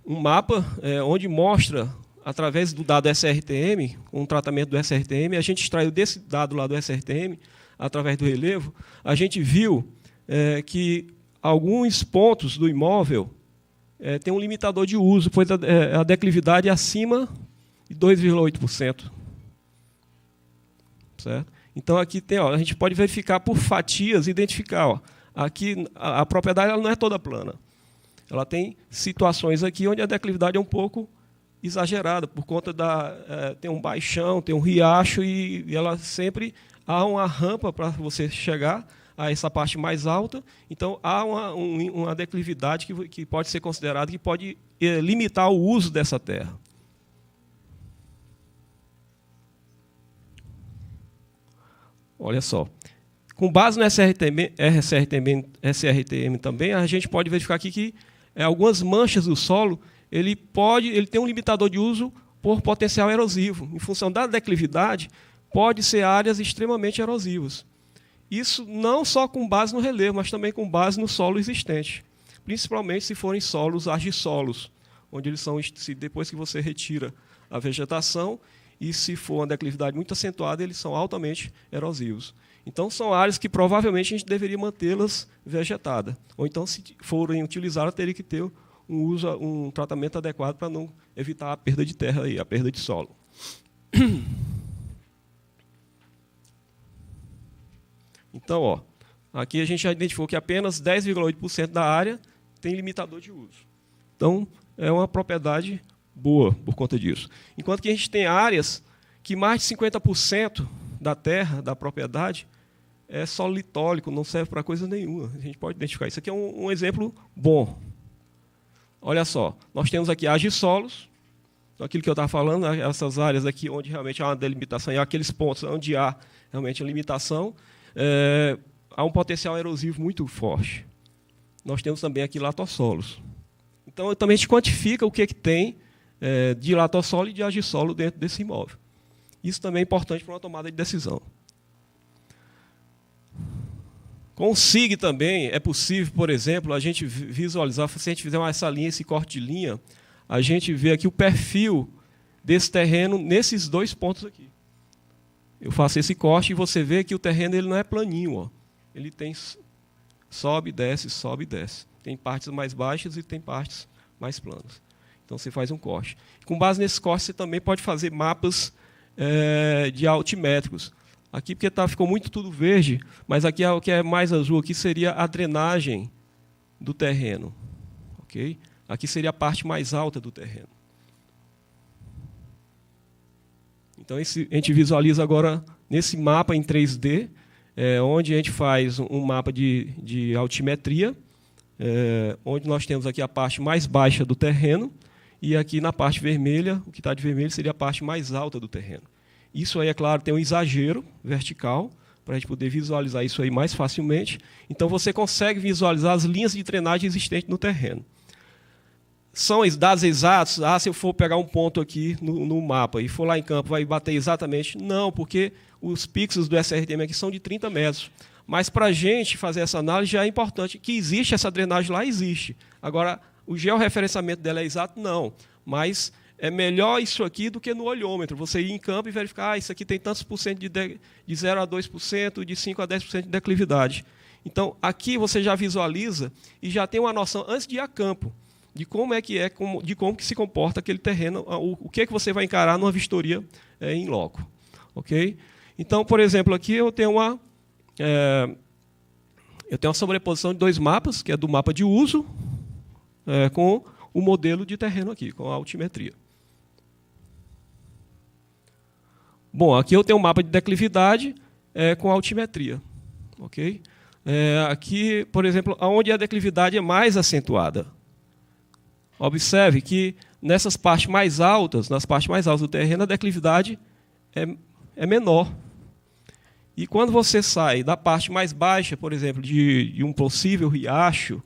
mapa, onde mostra, através do dado SRTM, com o tratamento do SRTM, a gente extraiu desse dado lá do SRTM, através do relevo, a gente viu que alguns pontos do imóvel tem um limitador de uso, pois a declividade é acima de 2,8%. Certo? Então, aqui tem, a gente pode verificar por fatias, identificar. Aqui, a propriedade ela não é toda plana. Ela tem situações aqui onde a declividade é um pouco exagerada, por conta tem um baixão, tem um riacho, e ela sempre há uma rampa para você chegar a essa parte mais alta. Então, há uma declividade que pode ser considerada, que pode limitar o uso dessa terra. Olha só. Com base no SRTM também, a gente pode verificar aqui que algumas manchas do solo ele tem um limitador de uso por potencial erosivo. Em função da declividade, pode ser áreas extremamente erosivas. Isso não só com base no relevo, mas também com base no solo existente. Principalmente se forem solos argissolos, onde eles são, depois que você retira a vegetação, e se for uma declividade muito acentuada, eles são altamente erosivos. Então, são áreas que provavelmente a gente deveria mantê-las vegetadas. Ou então, se forem utilizadas, teria que ter um tratamento adequado para não evitar a perda de terra, a perda de solo. Então, aqui a gente já identificou que apenas 10,8% da área tem limitador de uso. Então, é uma propriedade boa por conta disso. Enquanto que a gente tem áreas que mais de 50% da terra, da propriedade, é solo litólico, não serve para coisa nenhuma. A gente pode identificar. Isso aqui é um exemplo bom. Olha só, nós temos aqui argissolos, aquilo que eu estava falando, essas áreas aqui onde realmente há uma delimitação, e aqueles pontos onde há realmente a limitação, há um potencial erosivo muito forte. Nós temos também aqui latossolos. Então, também a gente quantifica o que tem de latossolo e de argissolo dentro desse imóvel. Isso também é importante para uma tomada de decisão. Com o SIG também é possível, por exemplo, a gente visualizar, se a gente fizer essa linha, esse corte de linha, a gente vê aqui o perfil desse terreno nesses dois pontos aqui. Eu faço esse corte e você vê que o terreno ele não é planinho. Ele tem sobe, desce, sobe, desce. Tem partes mais baixas e tem partes mais planas. Então, você faz um corte. Com base nesse corte, você também pode fazer mapas de altimétricos. Aqui, porque ficou muito tudo verde, mas aqui o que é mais azul aqui seria a drenagem do terreno. Okay? Aqui seria a parte mais alta do terreno. Então, a gente visualiza agora nesse mapa em 3D, onde a gente faz um mapa de altimetria, onde nós temos aqui a parte mais baixa do terreno, e aqui na parte vermelha, o que está de vermelho seria a parte mais alta do terreno. Isso aí, é claro, tem um exagero vertical, para a gente poder visualizar isso aí mais facilmente. Então, você consegue visualizar as linhas de drenagem existentes no terreno. São dados exatos? Se eu for pegar um ponto aqui no mapa e for lá em campo, vai bater exatamente? Não, porque os pixels do SRTM aqui são de 30 metros. Mas, para a gente fazer essa análise, já é importante que existe essa drenagem lá, existe. Agora, o georreferenciamento dela é exato? Não. Mas é melhor isso aqui do que no olhômetro. Você ir em campo e verificar, isso aqui tem tantos por cento de 0 a 2%, de 5 a 10% de declividade. Então, aqui você já visualiza e já tem uma noção, antes de ir a campo, de como de como que se comporta aquele terreno, o que você vai encarar numa vistoria em loco. Okay? Então, por exemplo, aqui eu tenho uma sobreposição de dois mapas, que é do mapa de uso, com o modelo de terreno aqui, com a altimetria. Bom, aqui eu tenho um mapa de declividade com altimetria. Okay? Aqui, por exemplo, onde a declividade é mais acentuada. Observe que nessas partes mais altas, nas partes mais altas do terreno, a declividade é menor. E quando você sai da parte mais baixa, por exemplo, de um possível riacho,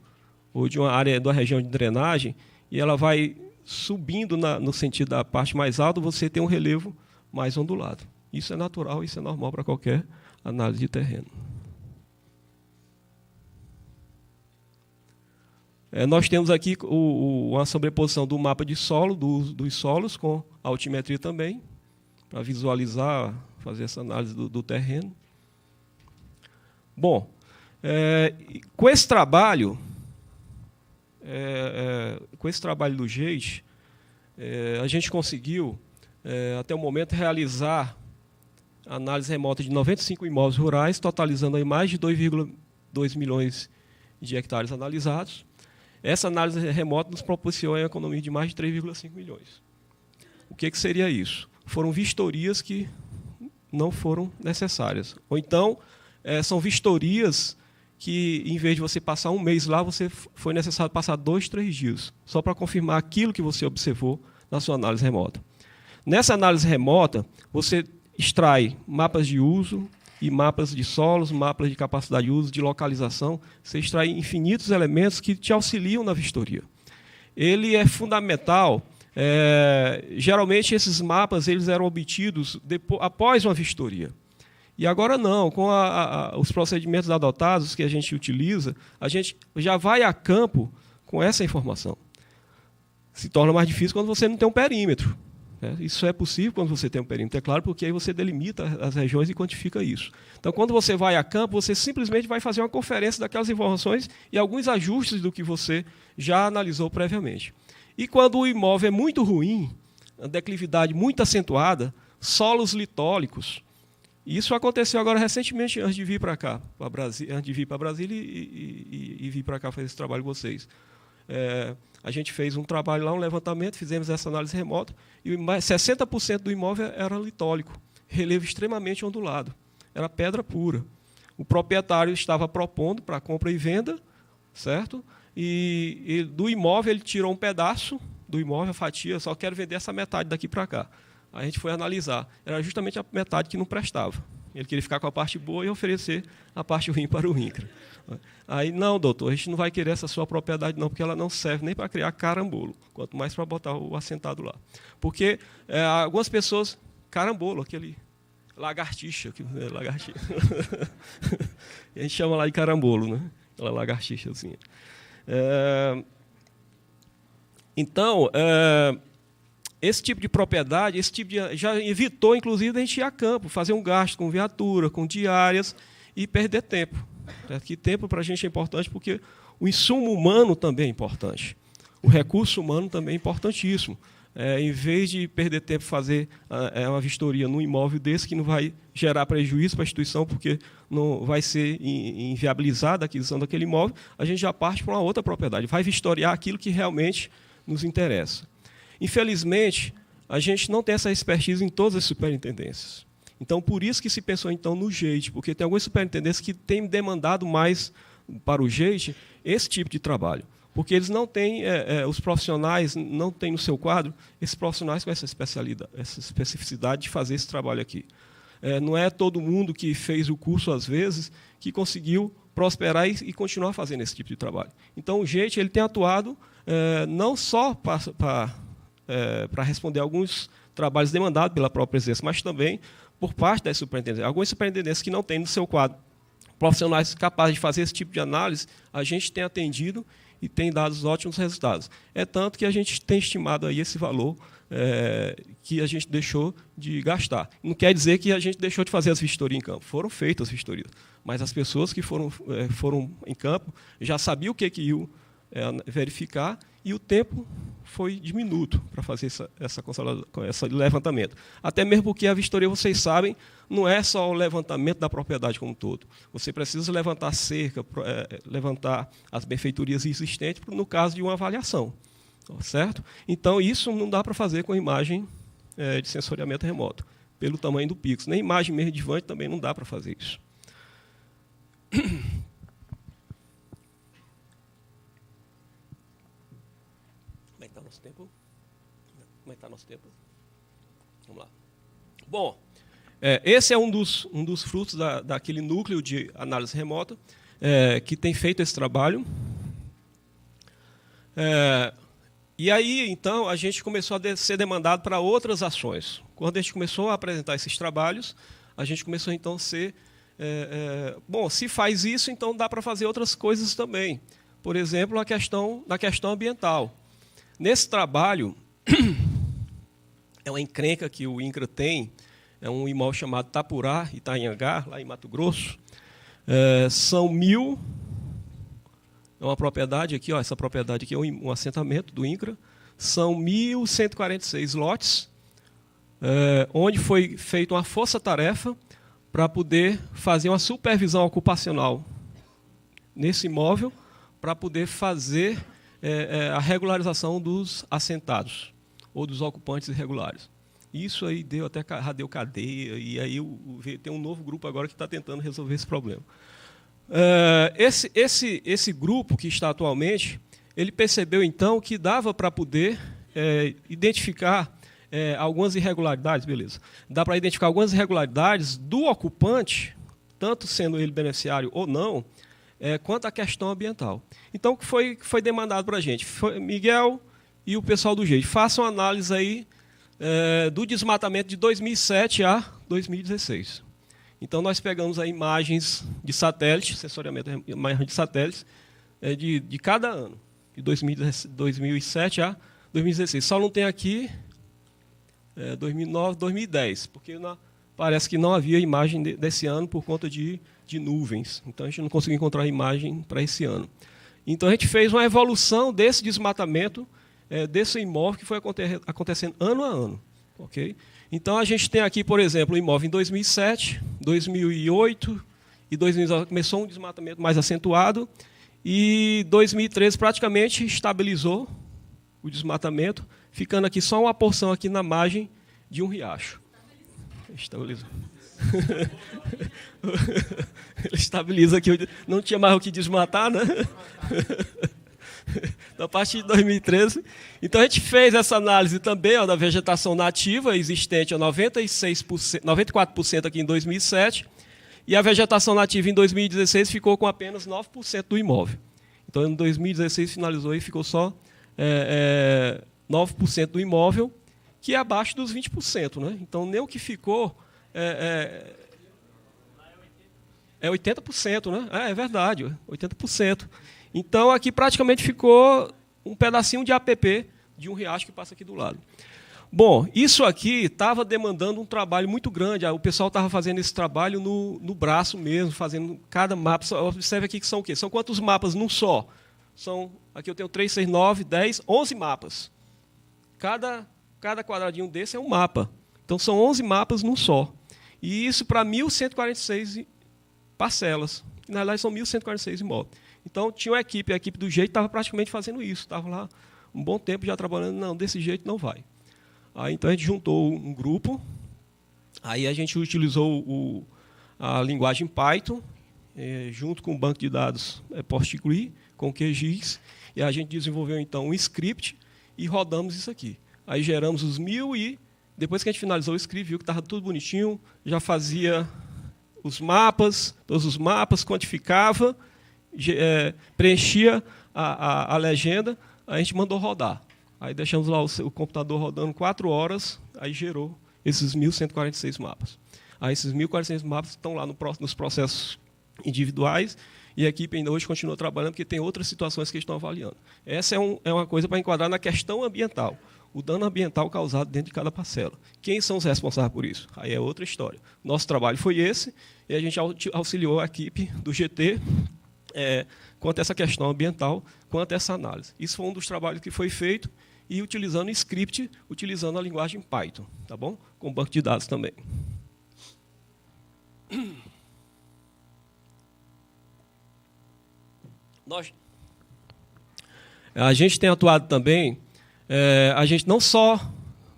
ou de uma área da região de drenagem, e ela vai subindo no sentido da parte mais alta, você tem um relevo mais ondulado. Isso é natural, isso é normal para qualquer análise de terreno. Nós temos aqui uma sobreposição do mapa de solo, dos solos, com a altimetria também, para visualizar, fazer essa análise do terreno. Bom, com esse trabalho do GEIT, a gente conseguiu, até o momento, realizar análise remota de 95 imóveis rurais, totalizando aí mais de 2,2 milhões de hectares analisados. Essa análise remota nos proporciona a economia de mais de 3,5 milhões. O que seria isso? Foram vistorias que não foram necessárias. Ou então, são vistorias que, em vez de você passar um mês lá, foi necessário passar 2, 3 dias, só para confirmar aquilo que você observou na sua análise remota. Nessa análise remota, você extrai mapas de uso e mapas de solos, mapas de capacidade de uso, de localização. Você extrai infinitos elementos que te auxiliam na vistoria. Ele é fundamental. Geralmente, esses mapas eles eram obtidos após uma vistoria. E agora não, com os procedimentos adotados que a gente utiliza, a gente já vai a campo com essa informação. Se torna mais difícil quando você não tem um perímetro. Isso é possível quando você tem um perímetro, é claro, porque aí você delimita as regiões e quantifica isso. Então, quando você vai a campo, você simplesmente vai fazer uma conferência daquelas informações e alguns ajustes do que você já analisou previamente. E quando o imóvel é muito ruim, a declividade muito acentuada, solos litólicos, isso aconteceu agora recentemente, antes de vir para cá, antes de vir para Brasília e vir para cá fazer esse trabalho com vocês. A gente fez um trabalho lá, um levantamento, fizemos essa análise remota, e 60% do imóvel era litólico, relevo extremamente ondulado, era pedra pura. O proprietário estava propondo para compra e venda, certo? E do imóvel ele tirou um pedaço do imóvel, a fatia, só quero vender essa metade daqui para cá. A gente foi analisar, era justamente a metade que não prestava. Ele queria ficar com a parte boa e oferecer a parte ruim para o INCRA. Aí, não, doutor, a gente não vai querer essa sua propriedade, não, porque ela não serve nem para criar carambolo, quanto mais para botar o assentado lá. Porque algumas pessoas, carambolo, aquele lagartixa, lagartixa. A gente chama lá de carambolo, né? Aquela lagartixa assim. Então, esse tipo de propriedade, já evitou, inclusive, a gente ir a campo, fazer um gasto com viatura, com diárias e perder tempo. Que tempo para a gente é importante porque o insumo humano também é importante. O recurso humano também é importantíssimo. Em vez de perder tempo fazer uma vistoria num imóvel desse que não vai gerar prejuízo para a instituição porque não vai ser inviabilizada a aquisição daquele imóvel, a gente já parte para uma outra propriedade, vai vistoriar aquilo que realmente nos interessa. Infelizmente, a gente não tem essa expertise em todas as superintendências. Então, por isso que se pensou então no GEIT, porque tem algumas superintendências que têm demandado mais para o GEIT esse tipo de trabalho. Porque eles não têm, os profissionais não têm no seu quadro esses profissionais com essa especialidade, essa especificidade de fazer esse trabalho aqui. Não é todo mundo que fez o curso, às vezes, que conseguiu prosperar e continuar fazendo esse tipo de trabalho. Então, o GEIT ele tem atuado não só para responder alguns trabalhos demandados pela própria presença, mas também por parte das superintendências. Algumas superintendências que não têm no seu quadro profissionais capazes de fazer esse tipo de análise, a gente tem atendido e tem dado ótimos resultados. É tanto que a gente tem estimado aí esse valor que a gente deixou de gastar. Não quer dizer que a gente deixou de fazer as vistorias em campo. Foram feitas as vistorias, mas as pessoas que foram em campo já sabiam o que iam verificar e o tempo foi diminuto para fazer esse levantamento. Até mesmo porque a vistoria, vocês sabem, não é só o levantamento da propriedade como um todo. Você precisa levantar cerca, levantar as benfeitorias existentes no caso de uma avaliação. Certo? Então, isso não dá para fazer com imagem de sensoriamento remoto, pelo tamanho do pixel. Nem imagem medivante também não dá para fazer isso. Nosso tempo? Como é que está nosso tempo? Vamos lá. Bom, esse é um dos frutos daquele núcleo de análise remota que tem feito esse trabalho. E aí, então, a gente começou a ser demandado para outras ações. Quando a gente começou a apresentar esses trabalhos, a gente começou, então, a ser... bom, se faz isso, então dá para fazer outras coisas também. por exemplo, na questão ambiental. Nesse trabalho, é uma encrenca que o INCRA tem, é um imóvel chamado Tapurá, Itanhangá, lá em Mato Grosso. São 1.000, é uma propriedade aqui, ó, essa propriedade aqui é um assentamento do INCRA, são 1.146 lotes, onde foi feita uma força-tarefa para poder fazer uma supervisão ocupacional nesse imóvel, para poder fazer a regularização dos assentados, ou dos ocupantes irregulares. Isso aí já deu cadeia, e aí tem um novo grupo agora que está tentando resolver esse problema. Esse grupo que está atualmente, ele percebeu, então, que dava para poder identificar algumas irregularidades, beleza. Dá para identificar algumas irregularidades do ocupante, tanto sendo ele beneficiário ou não, quanto à questão ambiental. Então, o que foi demandado para a gente? Miguel e o pessoal do GEIT, façam análise aí do desmatamento de 2007 a 2016. Então, nós pegamos aí imagens de satélite, sensoriamento de imagens de satélites, de cada ano, de 2007 a 2016. Só não tem aqui 2009, 2010, porque parece que não havia imagem desse ano por conta de nuvens. Então, a gente não conseguiu encontrar imagem para esse ano. Então, a gente fez uma evolução desse desmatamento, desse imóvel que foi acontecendo ano a ano. Okay? Então, a gente tem aqui, por exemplo, o imóvel em 2007, 2008 e 2009 começou um desmatamento mais acentuado, e 2013 praticamente estabilizou o desmatamento, ficando aqui só uma porção aqui na margem de um riacho. Estabilizou. Ele estabiliza aqui, não tinha mais o que desmatar, né? A partir de 2013. Então, a gente fez essa análise também da vegetação nativa existente a 94% aqui em 2007, e a vegetação nativa em 2016 ficou com apenas 9% do imóvel. Então, em 2016 finalizou e ficou só 9% do imóvel, que é abaixo dos 20%. Né? Então, nem o que ficou é 80%, né? É verdade, 80%. Então, aqui praticamente ficou um pedacinho de APP de um riacho que passa aqui do lado. Bom, isso aqui estava demandando um trabalho muito grande. O pessoal estava fazendo esse trabalho no braço mesmo, fazendo cada mapa. Observe aqui que são o quê? São quantos mapas num só? Aqui eu tenho 3, 6, 9, 10, 11 mapas. Cada quadradinho desse é um mapa. Então, são 11 mapas num só. E isso para 1.146 parcelas. Na verdade, são 1.146 imóveis. Então, tinha uma equipe, a equipe do GEIT estava praticamente fazendo isso. Estava lá um bom tempo já trabalhando. Não, desse jeito não vai. Aí, então, a gente juntou um grupo. Aí, a gente utilizou a linguagem Python, junto com o banco de dados PostgreSQL, com QGIS. E a gente desenvolveu, então, um script e rodamos isso aqui. Aí, geramos os 1.000 e, depois que a gente finalizou o script, viu que estava tudo bonitinho, já fazia os mapas, todos os mapas, quantificava, preenchia a legenda, a gente mandou rodar. Aí deixamos lá o computador rodando 4 horas, aí gerou esses 1.146 mapas. Aí esses 1.046 mapas estão lá nos processos individuais, e a equipe ainda hoje continua trabalhando, porque tem outras situações que eles estão avaliando. Essa é uma coisa para enquadrar na questão ambiental, o dano ambiental causado dentro de cada parcela. Quem são os responsáveis por isso? Aí é outra história. Nosso trabalho foi esse, e a gente auxiliou a equipe do GT quanto a essa questão ambiental, quanto a essa análise. Isso foi um dos trabalhos que foi feito, e utilizando script, utilizando a linguagem Python, tá bom? Com banco de dados também. A gente tem atuado também, a gente não só,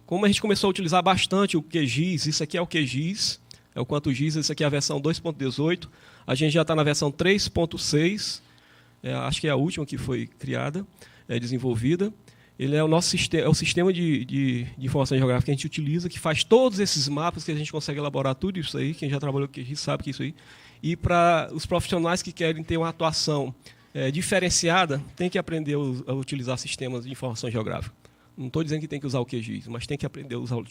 como a gente começou a utilizar bastante o QGIS, isso aqui é o QGIS, é o QuantoGIS, isso aqui é a versão 2.18, a gente já está na versão 3.6, acho que é a última que foi criada, desenvolvida. Ele é o nosso sistema de informação geográfica que a gente utiliza, que faz todos esses mapas, que a gente consegue elaborar tudo isso aí, quem já trabalhou com QGIS sabe que isso aí. E para os profissionais que querem ter uma atuação diferenciada, tem que aprender a utilizar sistemas de informação geográfica. Não estou dizendo que tem que usar o QGIS, mas tem que aprender a usar